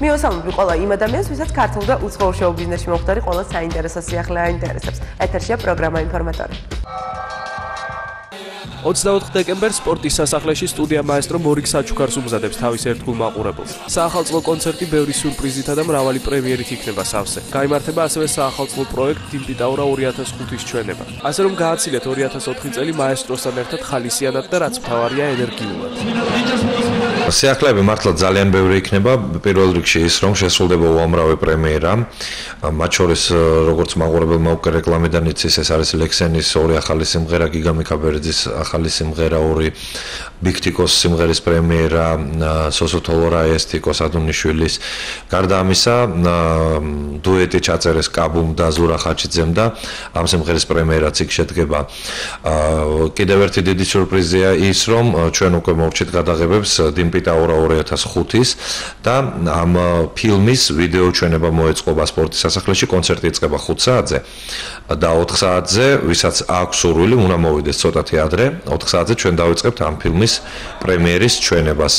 მივესალმები ყველა იმ ადამიანს, ვისაც ქართულ და უცხოურ შოუ-ბიზნესში მომხდარი ყველა საინტერესო სიახლე აინტერესებს. ეთერშია პროგრამა ინფორმატორი. 24 დეკემბერს სპორტის სასახლეში სტუდია მაესტრო მორიგ საჩუქარს უმზადებს თავის ერთგულ მაყურებელს. საახალწლო კონცერტი ბევრი სიურპრიზითა და მრავალი პრემიერით იქნება სავსე. გაიმართება ასევე საახალწლო პროექტ დიმპიტაურა 2005-ის ჩვენება. ასე რომ გააცილეთ 2004 წელი მაესტროსთან ერთად ხალისიანად და რაც მთავარია ენერგიულად. სიახლეები მართლა ძალიან ბევრი იქნება. პირველ რიგში ის რომ შესრულდება უამრავი პრემიერა. მათ შორის როგორც მაყურებელმა უკვე რეკლამიდან იცის, ეს არის ლექსენის ორი ახალი სიმღერა, გიგა მიქაბერიძის ახალი სიმღერა, ორი ბიგთიკოს სიმღერის პრემიერა, სოსო თოლორაიეს, თიკო სადუნიშვილის. გარდა ამისა, დუეტი ჩაწერეს კაბუმ და ზურა ხაჩიძემ და ამ სიმღერის პრემიერაც იქ შედგება. კიდევ ერთი დიდი სიურპრიზია ის, რომ ჩვენ უკვე მოვჭით გადაღებებს დიმპიტაურა 2005-ის და ამ ფილმის ვიდეო ჩვენება მოეწყობა სპორტის სასახლეში, კონცერტი იწყება 5 საათზე და 4 საათზე, ვისაც აქვს სურვილი, უნდა მოვიდეს ცოტათი ადრე. 4 საათზე ჩვენ დავიწყებთ ამ ფილმის პრემიერის ჩვენებას.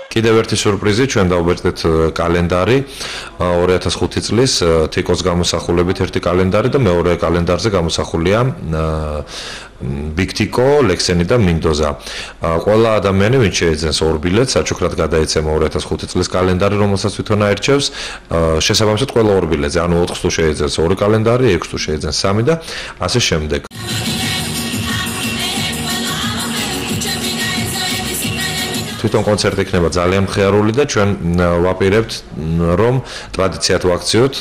კიდევ ერთი სიურპრიზი, ჩვენ დავბეჭდეთ კალენდარი 2005 წლის თიკოს გამოსახულებით ერთი კალენდარი და მეორე კალენდარზე გამოსახულია ბიგთიკო, ლექსენი და მინდოზა. ყველა ადამიანი, ვინც შეეძენს ორ ბილეთს, საჩუქრად გადაეცემა 2005 წლის კალენდარი, რომელსაც თვითონ აერჩევს, შესაბამისად ყველა ორ ბილეთზე, ანუ 4 თუ შეეძენს ორი კალენდარი, 6 თუ შეეძენს 3 და ასე შემდეგ. თვითონ კონცერტი იქნება ძალიან მხიარული და ჩვენ ვაპირებთ, რომ ტრადიციად ვაქციოთ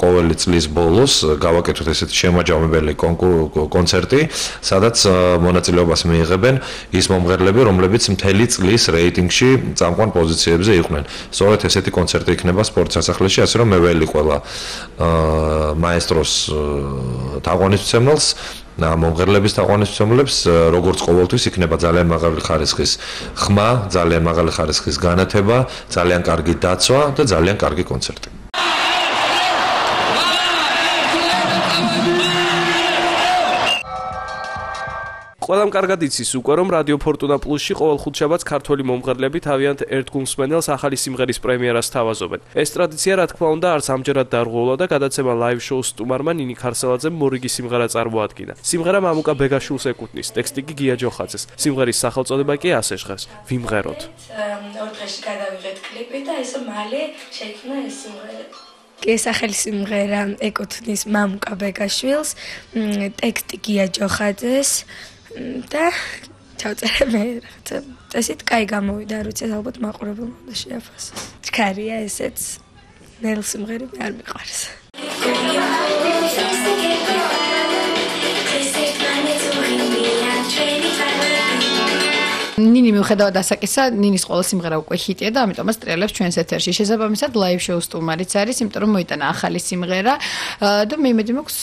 ყოველი წლის ბოლოს გავაკეთოთ ესეთი შემაჯამებელი კონცერტი, სადაც მონაწილეობას მიიღებენ ის მომღერლები, რომლებიც მთელი წლის რეიტინგში წამყვან პოზიციებზე იყვნენ. სწორედ ესეთი კონცერტი იქნება სპორტის სასახლეში, ასე რომ მე ველი ყველა მაესტროს თაყვანისმცემელს მომღერლების თაყვანისმცემლებს, როგორც ყოველთვის იქნება ძალიან მაღალი ხარისხის ხმა, ძალიან მაღალი ხარისხის განათება, ძალიან კარგი დაცვა და ძალიან კარგი კონცერტი. ყველამ კარგად იცის უკვე, რომ რადიო ფორტუნა პლუსში ყოველ ხუთშაბათს ქართველი მომღერლები თავიანთ ერთგულ მსმენელს ახალი სიმღერის პრემიერას თავაზობენ. ეს ტრადიცია, რა თქმა უნდა, არც ამჯერად დარღვეულა და გადაცემა ლაივ შოუს სტუმარმა ნინი ქარსელაძემ მორიგი სიმღერა წარმოადგინა. სიმღერა მამუკა ბეგაშვილს ეკუთვნის, ტექსტი კი გია ჯოხაძეს. სიმღერის სახელწოდება კი ასე ჟღერს: ვიმღეროთ. ორ დღეში გადავიღეთ კლიპი და ესე მალე შეიქმნა ეს სიმღერა. ეს ახალი სიმღერა ეკუთვნის მამუკა ბეგაშვილს, ტექსტი გია ჯოხაძეს. და ჩავწერე მე რაღაცა ესეთ კაი გამოვიდა, როცა ალბათ მაყურებელმა უნდა შეაფასოს. ჩქარია ესეც ნელ სიმღერები არ მიყვარს. ნინი მიუხედავად ასაკისა, ნინის ყველა სიმღერა უკვე ჰიტია და ამიტომაც ტრიალებს ჩვენს ეთერში. შესაბამისად, ლაივ შოუს სტუმარიც არის, იმიტომ რომ მოიტანა ახალი სიმღერა და მე იმედი მაქვს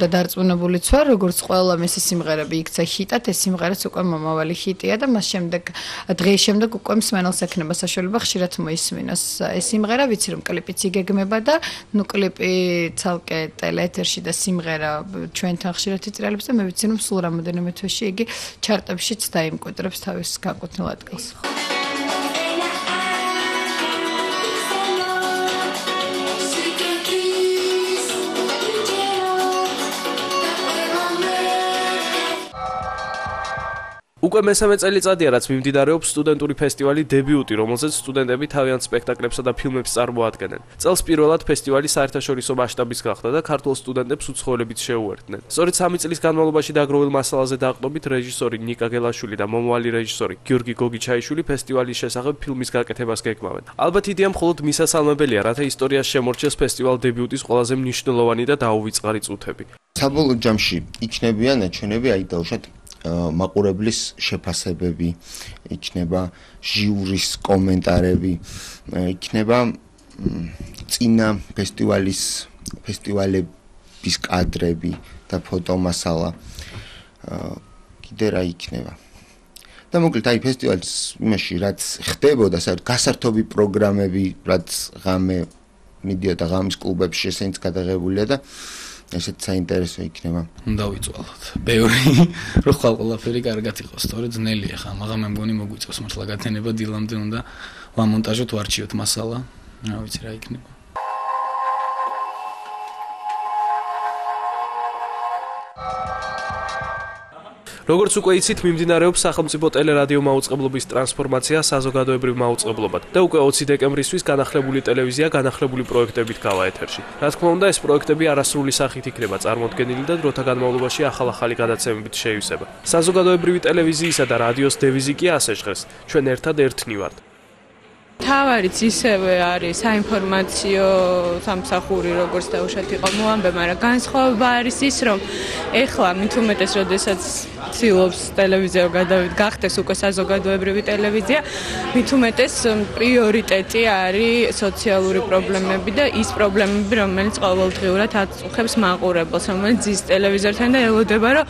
და დარწმუნებულიც ვარ, როგორც ყველა მისი სიმღერები იქცა ჰიტად, ეს სიმღერაც უკვე მომავალი ჰიტია და მას შემდეგ დღის შემდეგ უკვე მსმენელს ექნება საშუალება ხშირად მოისმინოს. ეს სიმღერა, ვიცი რომ კლიპიც იგეგმება და ნუ კლიპი ცალკე ტელეეთერში და სიმღერა ჩვენთან ხშირად იტრიალებს და მე ვიცი რომ სულ რამოდენიმე თვეში იგი ჩარტებშიც დაიმკვიდრებს თავის გაკუთვნილ ადგილს. უკვე მესამე წელიწადია, რაც მიმდინარეობს სტუდენტური ფესტივალი დებიუტი, რომელზეც სტუდენტები თავიანთ სპექტაკლებსა და ფილმებს წარმოადგენენ. წელს პირველად ფესტივალი საერთაშორისო მასშტაბის გახდა და ქართულ სტუდენტებს უცხოელებით შეუერთდნენ. სწორედ 3 წლის განმავლობაში დაგროვილ მასალაზე დაყრდნობით რეჟისორი ნიკა გელაშვილი და მომავალი რეჟისორი გიორგი გოგიჩაიშვილი ფესტივალის შესახებ ფილმის გაკეთებას გეგმავენ. ალბათ იდეა მხოლოდ მისასალმებელია, რათა ისტორიაში შემორჩეს ფესტივალ დებიუტის ყველაზე მნიშვნელოვანი და დაუვიწყარი წუთები. საბოლოო ჯამში იქნებიან ნაჩვენები, აი დაუშვათ მაყურებლის შეფასებები, იქნება ჟიურის კომენტარები, იქნება წინა ფესტივალების კადრები და ფოტომასალა. კიდე რა იქნება. და მოკლედ აი ფესტივალის იმაში რაც ხდებოდა, გასართობი პროგრამები, რაც ღამე მიდიოდა ღამის კლუბებში, ესენიც გადაღებულია და ესეც საინტერესო იქნება. უნდა ვიწვალოთ. ბევრი რო ხვალ ყველაფერი კარგად იყოს, სწორედ ძნელია ხა, მაგრამ მე მგონი მოგვიწევს მართლა გათენება დილამდე უნდა ვამონტაჟოთ, ვარჩიოთ მასალა. რა ვიცი რა იქნება. როგორც უკვე იცით, მიმდინარეობს სახელმწიფო ტელერადიო მაუწყებლობის ტრანსფორმაცია საზოგადოებრივ მაუწყებლობად და უკვე 20 დეკემბრისთვის განახლებული ტელევიზია განახლებული პროექტებით გავა ეთერში. რა თქმა უნდა, ეს პროექტები არასრული სახით იქნება წარმოდგენილი და დროთა განმავლობაში ახალ-ახალი გადაცემებით შეივსება. საზოგადოებრივი ტელევიზიისა და რადიოს დევიზი კი ასე ჟღერს: ჩვენ ერთად ერთნი ვართ. თავარიც ისევე არის საინფორმაციო სამსახური, როგორც დაუშვათ იყო მოამბე, მაგრამ განსხვავება არის ის, რომ ეხლა მით უმეტეს, როდესაც ცდილობს ტელევიზია გახდეს უკვე საზოგადოებრივი ტელევიზია, მით უმეტეს პრიორიტეტი არის სოციალური პრობლემები და ის პრობლემები, რომელიც ყოველდღიურად აწუხებს მაყურებელს, რომელიც ზის ტელევიზორთან და ელოდება, რომ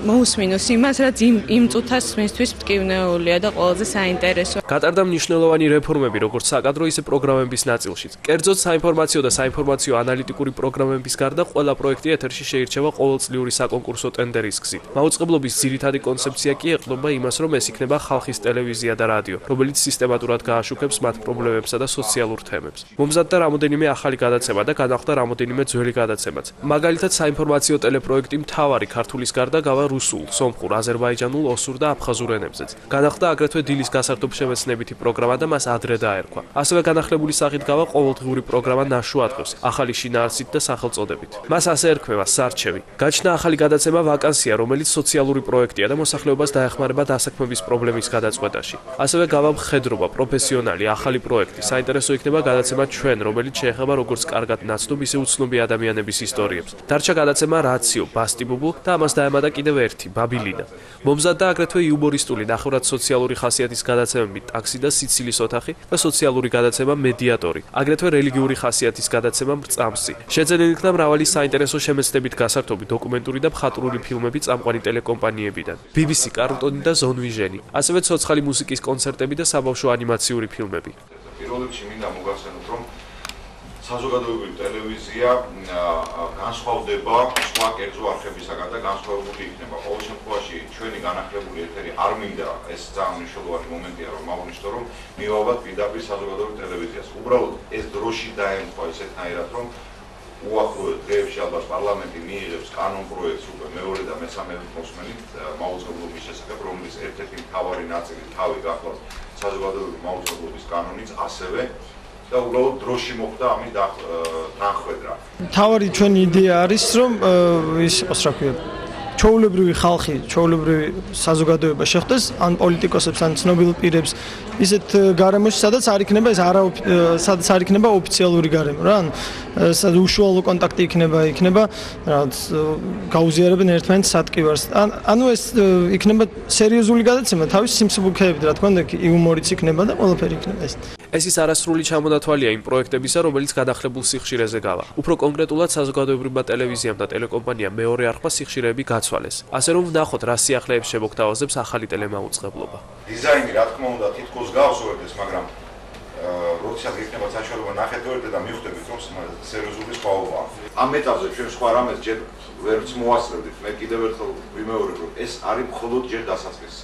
მოусმინოს იმას, რაც იმ წუთას მისთვის მტკივნეულია და ყველაზე საინტერესო. გატარდა მნიშვნელოვანი რეფორმები, როგორც საკადრო, ისე პროგრამების ნაწილშიც. კერძოდ საინფორმაციო და საინფორმაციო ანალიტიკური პროგრამების გარდა ყველა პროექტი ეთერში შეირჩევა ყოველწლიური საკონკურსო ტენდერის გზით. მაუწყებლობის ძირითადი კონცეფცია კი ეყრდნობა იმას, რომ ეს იქნება ხალხის ტელევიზია და რადიო, რომელიც სისტემატურად გააშუქებს მათ პრობლემებსა და სოციალურ თემებს. მომზადდა რამოდენიმე ახალი გადაცემა და განახლდა რამოდენიმე ძველი გადაცემაც. მაგალითად, საინფორმაციო ტელეპროექტი მთავარი ქართულის გარდა გავა რუსულ, სომხურ, აზერბაიჯანულ, ოსურ და აფხაზურ ენებზეც. განახლდა აგრეთვე დილის გასართობ შემეცნებითი პროგრამა და მას ადრე დაერქვა. ასევე განახლებული სახით გავა ყოველდღიური პროგრამა ნაშუა დღეს, ახალი შინაარსით და სახელწოდებით. მას ასე ერქმევა სარჩევი. გაჩნდა ახალი გადაცემა ვაკანსია, რომელიც სოციალური პროექტია და მოსახლეობას დაეხმარება დასაქმების პრობლემის გადაწყვეტაში. ასევე გავა მხედრობა, პროფესიონალი, ახალი პროექტი. საინტერესო იქნება გადაცემა ჩვენ, რომელიც შეეხება როგორც კარგად ნაცნობ, ისე უცნობი ადამიანების ისტორიებს. დარჩა გადაცემა რაციო, ბასტიბუბუ და ამას დაემატა კიდევ ერთი ბაბილინა. მომზადდა აგრეთვე იუმორისტული ნახევრად სოციალური ხასიათის გადაცემები ტაქსი და სიცილის ოთახი და სოციალური გადაცემა მედიატორი. აგრეთვე რელიგიური ხასიათის გადაცემა მრწამსი. შეძენილი იქნა მრავალი საინტერესო შემეცნებით გასართობი დოკუმენტური და მხატვრული ფილმები წამყვანი ტელეკომპანიებიდან. BBC, კარლტონი და Zone Vision. ასევე ცოცხალი მუსიკის კონცერტები და საბავშვო ანიმაციური ფილმები. პირველ რიგში მინდა მოგახსენოთ, რომ საზოგადოებრივი ტელევიზია განსხვავდება სხვა კერძო არხებისაგან და განსხვავებული იქნება. ყოველ შემთხვევაში ჩვენი განახლებული ეთერი არ მინდა, ეს ძალიან მნიშვნელოვანი მომენტია, რომ მოვნიშნო, რომ მივავად პირდაპირ საზოგადოებრივ ტელევიზიას. უბრალოდ ეს დროში დაემთხვა ისეთნაირად, რომ უახლოეს დღეებში ალბათ პარლამენტი მიიღებს კანონპროექტს უკვე მეორე და მესამე მოსმენით მაუწყებლობის შესახებ, რომლის ერთ-ერთი მთავარი ნაწილი თავი გახლავს საზოგადოებრივი მაუწყებლობის კანონიც, ასევე და უბრალოდ დროში მოხდა ამის თანხმედრა. თავარი ჩვენი იდეა არის, რომ ის იყოს, რა ქვია, ჩვეულებრივი ხალხი, ჩვეულებრივი საზოგადოება შეხვდეს ან პოლიტიკოსებს, ან ცნობილ პირებს ისეთ გარემოში, სადაც არ იქნება ეს სადაც არ იქნება ოფიციალური გარემო, რა, ან უშუალო კონტაქტი იქნება, რაღაც გაუზიარებენ ერთმანეთს სატკივარს. ანუ ეს იქნება სერიოზული გადაცემა, თავის სიმსუბუქეებით, რა თქმა უნდა, იუმორიც იქნება და ყველაფერი იქნება ეს. ეს ის არასრული ჩამონათვალია იმ პროექტებისა, რომელიც გადახლებულ სიხშირეზე გავა. უფრო კონკრეტულად საზოგადოებრივმა ტელევიზიამ და ტელეკომპანიამ მეორე არხმა სიხშირეები გაცვალეს. ასე რომ ვნახოთ, რა სიახლეებს შემოგთავაზებს ახალი ტელემაუწყებლობა. დიზაინი, რა თქმა უნდა, თითქოს გავსვერდეს, მაგრამ როდესაც იქნება საშუალება ნახეთ და მივხვდებით, რომ სერიოზული სხვაობაა. ამ ეტაპზე ჩვენ სხვა რამეს ჯერ ვერც მოასწრებდით. მე კიდევ ერთხელ ვიმეორებ, რომ ეს არის მხოლოდ ჯერ დასაწყისი.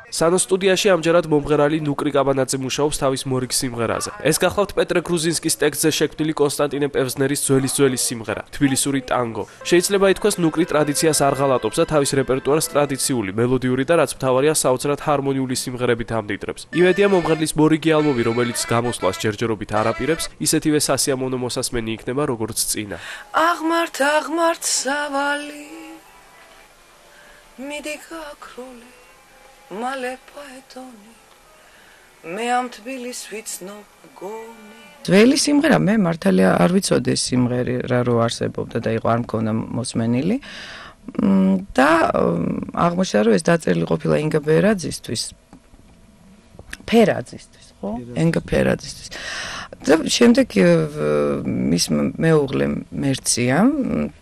სანო სტუდიაში ამჯერად მომღერალი ნუკრი კაბანაძე მუშაობს თავის მორიგ სიმღერაზე. ეს გახლავთ პეტრე გრუზინსკის ტექსტზე შექმნილი კონსტანტინე პევზნერის ძველი სიმღერა, თბილისური ტანგო. შეიძლება ითქვას, ნუკრი ტრადიციას არ ღალატობს და თავის რეპერტუარს ტრადიციული, მელოდიური და რაც მთავარია, საოცრად ჰარმონიული სიმღერებით ამდიდრებს. იმედია მომღერლის მორიგი ალბომი, რომელიც გამოსვლას ჯერჯერობით არ აპირებს, ისეთივე სასიამოვნო მოსასმენი იქნება, როგორც წინა. აღმართ სავალი მიდი გაქროლე მალე პაეტონი მე ამ თბილის ვიცნობ გონი. ძველი სიმღერა მე მართალია არ ვიცოდი ეს სიმღერა რო არსებობდა და იყო არ მქონდა მოსმენილი და აღმოჩნდა რომ ეს დაწერილი ყოფილა ინგა ფერაძისთვის, ხო? ინგა ფერაძისთვის. და შემდეგ მის მეუღლემ მერციამ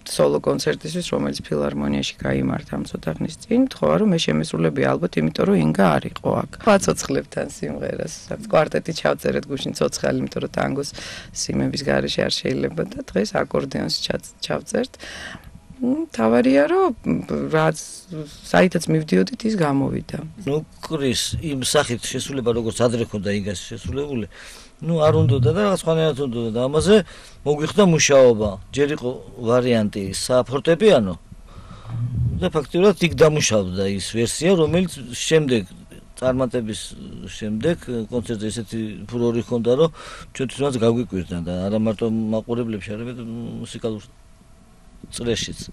სოლო კონცერტისთვის, რომელიც ფილარმონიაში გაიმართა ამ ცოტა ხნის წინ, თქვა რომ მე შემესრულები ალბათ, იმიტომ რომ ინგა არ იყო აქ. ვაცოცხლებთ ამ სიმღერას. კვარტეტი ჩავწერეთ გუშინ ცოცხალი, იმიტომ რომ ტანგოს სიმების გარეშე არ შეიძლება და დღეს აკორდეონს ჩავწერთ. თავარია რომ რაც საერთოდ მივდიოდით ის გამოვიდა. ნუ კრის იმ სახით შესრულება როგორც ადრე ქონდა იგას შესრულებული, ნუ არ უნდოდა და რაღაც სხვანაირად უნდოდა და ამაზე მოგვიხდა მუშაობა. ჯერ იყო ვარიანტი საფორტეპიანო და ფაქტიურად იქ დამუშავდა ის ვერსია, რომელიც შემდეგ წარმატების შემდეგ კონცერტზე ესეთი ფურორი ჰქონდა, რომ ჩვენ თვითონაც გაგვიკვირდა და არა მარტო მაყურებლებში, არამედ მუსიკალურ წრეშიც.